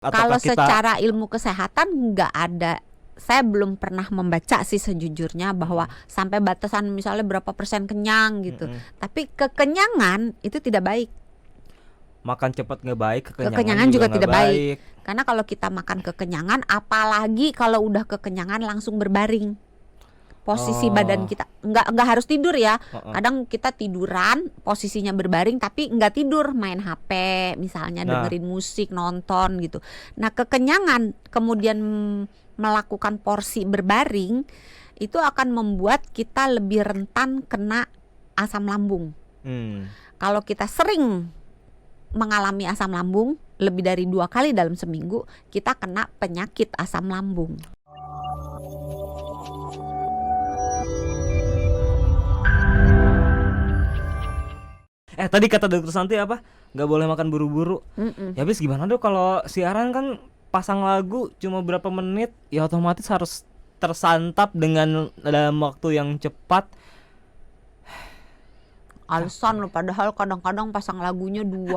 Kalau Ataukah kita secara ilmu kesehatan nggak ada, saya belum pernah membaca sih sejujurnya bahwa sampai batasan misalnya berapa persen kenyang gitu. Tapi kekenyangan itu tidak baik. makan cepat nggak baik, Kekenyangan juga juga nggak tidak baik. baik. Karena kalau kita makan kekenyangan, apalagi kalau udah kekenyangan langsung berbaring. Posisi badan kita nggak harus tidur ya. Kadang kita tiduran, posisinya berbaring tapi nggak tidur, main HP misalnya, dengerin musik, nonton gitu. Nah, kekenyangan kemudian melakukan porsi berbaring itu akan membuat kita lebih rentan kena asam lambung. Kalau kita sering mengalami asam lambung lebih dari 2 kali dalam seminggu, kita kena penyakit asam lambung. Tadi kata dokter Santi apa? Nggak boleh makan buru-buru. Ya habis gimana dong kalau siaran kan pasang lagu cuma berapa menit, ya otomatis harus tersantap dengan dalam waktu yang cepat. Alasan lo, padahal kadang-kadang pasang lagunya 2,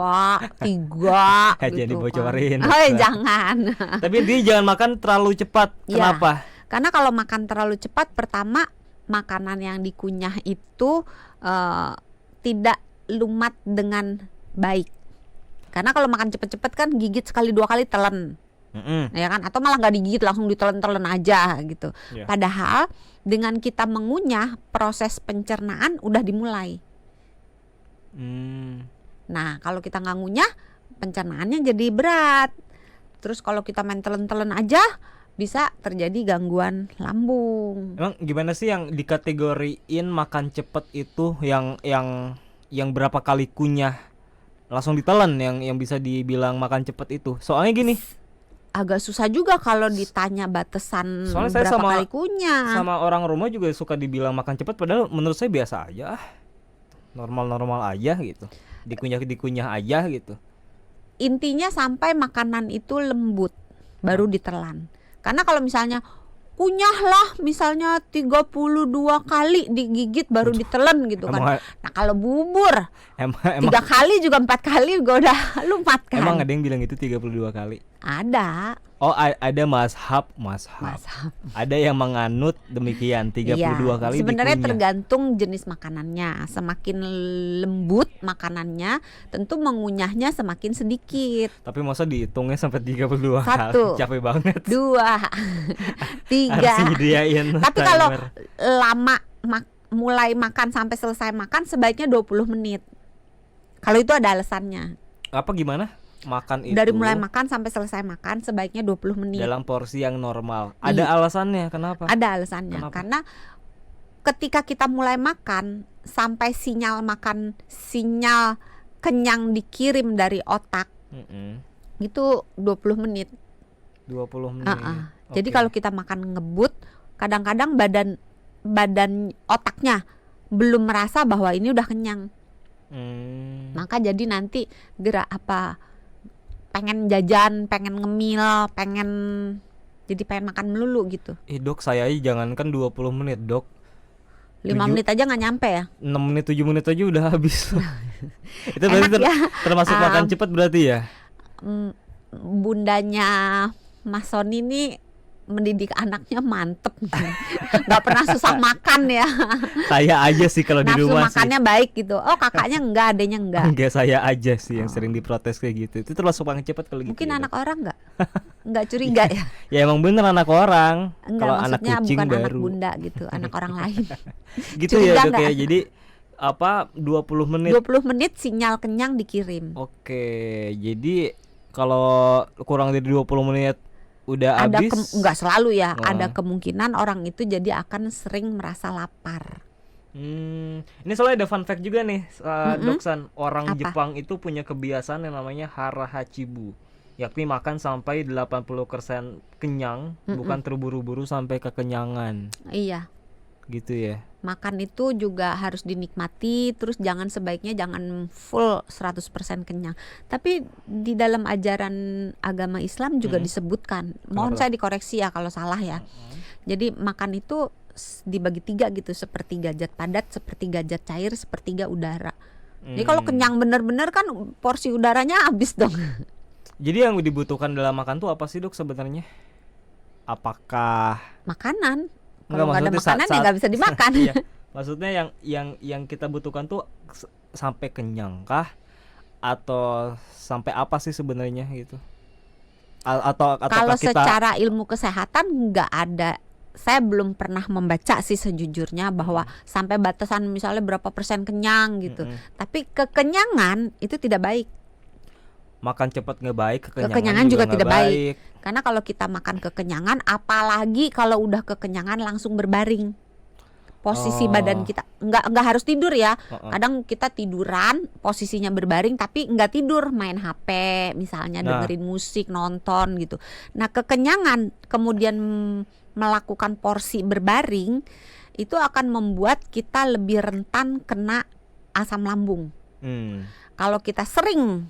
3 gitu. Jadi bocorin. Jangan. Tapi dia jangan makan terlalu cepat. Ya, Kenapa? karena kalau makan terlalu cepat, pertama makanan yang dikunyah itu tidak lumat dengan baik. Karena kalau makan cepet-cepet kan gigit sekali 2 kali telan. Ya kan, atau malah nggak digigit, langsung ditelan-telan aja gitu. Padahal dengan kita mengunyah, proses pencernaan udah dimulai. Nah, kalau kita nggak ngunyah, pencernaannya jadi berat. Terus kalau kita main telan-telan aja, bisa terjadi gangguan lambung. Emang gimana sih yang dikategoriin makan cepet itu, yang berapa kali kunyah langsung ditelan, yang bisa dibilang makan cepet itu? Soalnya gini, agak susah juga kalau ditanya batasan soalnya berapa kali kunyah. sama orang rumah juga suka dibilang makan cepet, padahal menurut saya biasa aja, normal-normal aja gitu, dikunyah aja gitu. Intinya sampai makanan itu lembut baru ditelan. Karena kalau misalnya kunyahlah misalnya 32 kali digigit baru ditelan gitu kan. Nah, kalau bubur emang 3 kali juga 4 kali gue udah lumat kan. Emang ada yang bilang itu 32 kali? Ada. Oh, ada mazhab. Ada yang menganut demikian 32 kali. Sebenarnya dikunyah. tergantung jenis makanannya. Semakin lembut makanannya, tentu mengunyahnya semakin sedikit. Tapi masa dihitungnya sampai 32 kali? 1, Capek banget. 2, 3. Harus nyediain Tapi kalau timer. lama mulai makan sampai selesai makan sebaiknya 20 menit. Kalau itu ada alasannya. Apa gimana? Makan itu Dari mulai makan sampai selesai makan sebaiknya 20 menit. dalam porsi yang normal. Ada alasannya kenapa? Ada alasannya. Kenapa? Karena ketika kita mulai makan sampai sinyal kenyang dikirim dari otak, itu 20 menit. 20 menit. Jadi kalau kita makan ngebut, kadang-kadang badan otaknya belum merasa bahwa ini udah kenyang. Maka jadi nanti gerak pengen jajan, pengen ngemil, pengen makan melulu gitu. Dok, saya jangankan 20 menit, Dok. 5 menit aja nggak nyampe ya? 6 menit, 7 menit aja udah habis. Itu berarti termasuk makan cepat berarti ya? Bundanya Mas Sony ini mendidik anaknya mantep. Nggak pernah susah makan ya. Saya aja sih kalau di Nafsu rumah makannya baik gitu. Oh, kakaknya enggak, adanya enggak. Enggak, saya aja sih yang sering diprotes kayak gitu. Itu termasuk makan cepat kalau gitu. Mungkin ya, anak orang enggak curiga ya. Ya emang bener anak orang. Enggak, Kalau anak maksudnya kucing bukan baru. anak bunda gitu, anak orang lain. Gitu Curiga ya, Dok enggak? ya. Jadi 20 menit. 20 menit sinyal kenyang dikirim. Oke, jadi kalau kurang dari 20 menit udah Ada habis. enggak selalu ya, ada kemungkinan orang itu jadi akan sering merasa lapar. Ini soalnya ada fun fact juga nih, Dok San. Orang Apa? Jepang itu punya kebiasaan yang namanya hara hachibu, yakni makan sampai 80% kenyang, bukan terburu-buru sampai kekenyangan. Iya. Gitu ya. Makan itu juga harus dinikmati, terus sebaiknya jangan full 100% kenyang. Tapi di dalam ajaran agama Islam juga disebutkan. Mohon saya dikoreksi ya kalau salah ya. Jadi makan itu dibagi 3 gitu, sepertiga zat padat, sepertiga zat cair, sepertiga udara. Jadi kalau kenyang bener-bener kan porsi udaranya habis dong. Jadi yang dibutuhkan dalam makan tuh apa sih dok sebenarnya? Apakah Makanan. Enggak, Kalau nggak ada maksudnya makanan ya nggak bisa dimakan. Iya. Maksudnya yang kita butuhkan tuh sampai kenyang kah? Atau sampai apa sih sebenarnya gitu? Atau Kalau kita secara ilmu kesehatan nggak ada, saya belum pernah membaca sih sejujurnya bahwa sampai batasan misalnya berapa persen kenyang gitu. Tapi kekenyangan itu tidak baik. makan cepat nggak baik, Kekenyangan juga nggak tidak baik. Karena kalau kita makan kekenyangan, apalagi kalau udah kekenyangan langsung berbaring. Posisi badan kita nggak harus tidur ya. Kadang kita tiduran, posisinya berbaring tapi nggak tidur, main HP misalnya, dengerin musik, nonton gitu. Nah, kekenyangan kemudian melakukan porsi berbaring itu akan membuat kita lebih rentan kena asam lambung. Kalau kita sering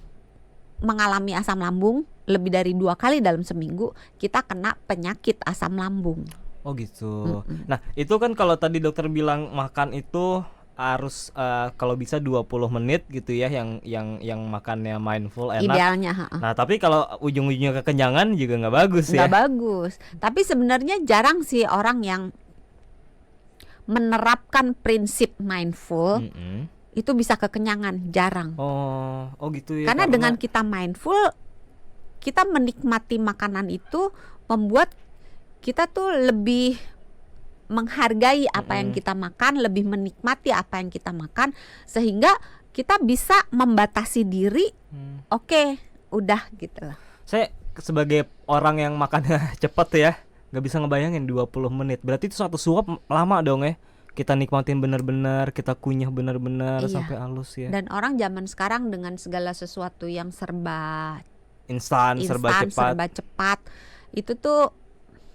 mengalami asam lambung lebih dari 2 kali dalam seminggu, kita kena penyakit asam lambung. Oh gitu. Nah itu kan kalau tadi dokter bilang makan itu harus kalau bisa 20 menit gitu ya, yang makannya mindful enak. Idealnya. Nah tapi kalau ujung-ujungnya kekenyangan juga nggak bagus ya. Nggak bagus. Tapi sebenarnya jarang sih orang yang menerapkan prinsip mindful itu bisa kekenyangan, jarang. Oh gitu ya. Karena dengan kita mindful, kita menikmati makanan itu membuat kita tuh lebih menghargai apa yang kita makan, lebih menikmati apa yang kita makan, sehingga kita bisa membatasi diri. Oke, udah gitu lah. Saya sebagai orang yang makannya cepet ya, nggak bisa ngebayangin 20 menit. Berarti itu satu suap lama dong ya. Kita nikmatin benar-benar, kita kunyah benar-benar sampai halus ya. Dan orang zaman sekarang dengan segala sesuatu yang serba instan, serba cepat, itu tuh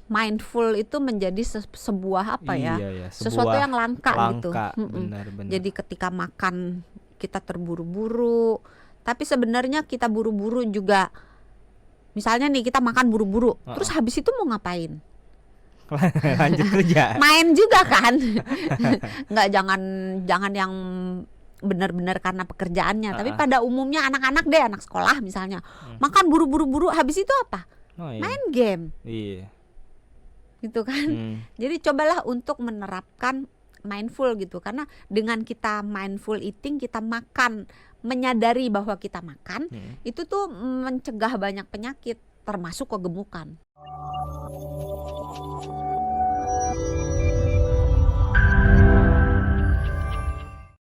mindful itu menjadi sebuah apa ya? Sesuatu yang langka gitu. Benar-benar. Jadi ketika makan kita terburu-buru, tapi sebenarnya kita buru-buru juga. Misalnya nih kita makan buru-buru, terus habis itu mau ngapain? Lanjut kerja. Main juga kan? Nggak, jangan yang benar-benar karena pekerjaannya, tapi pada umumnya anak-anak deh, anak sekolah misalnya, makan buru-buru, habis itu apa? Main game. Iya. Gitu kan. Jadi cobalah untuk menerapkan mindful gitu, karena dengan kita mindful eating, kita makan menyadari bahwa kita makan, itu tuh mencegah banyak penyakit termasuk kegemukan.